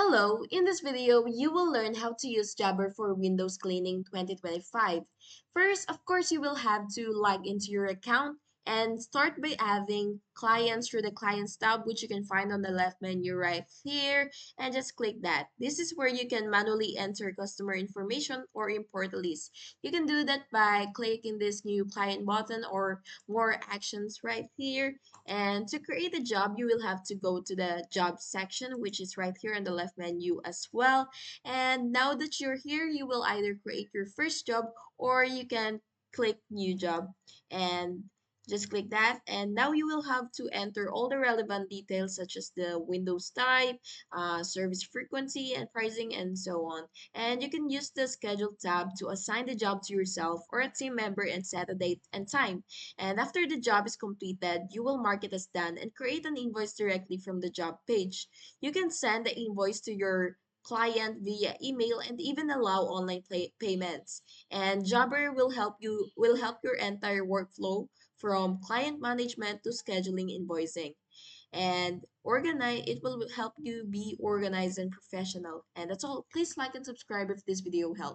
Hello, in this video, you will learn how to use Jabber for Windows Cleaning 2025. First, of course, you will have to log into your account and start by adding clients through the clients tab, which you can find on the left menu right here, and just click that. This is where you can manually enter customer information or import a list. You can do that by clicking this new client button or more actions right here. And to create a job, you will have to go to the job section, which is right here on the left menu as well. And now that you're here, you will either create your first job or you can click new job and just click that. And now you will have to enter all the relevant details such as the Windows type, service frequency and pricing and so on. And you can use the schedule tab to assign the job to yourself or a team member and set a date and time. And after the job is completed, you will mark it as done and create an invoice directly from the job page. You can send the invoice to your client via email and even allow online payments. And Jobber will help your entire workflow from client management to scheduling invoicing. And organize it will help you be organized and professional. And that's all. Please like and subscribe if this video helped.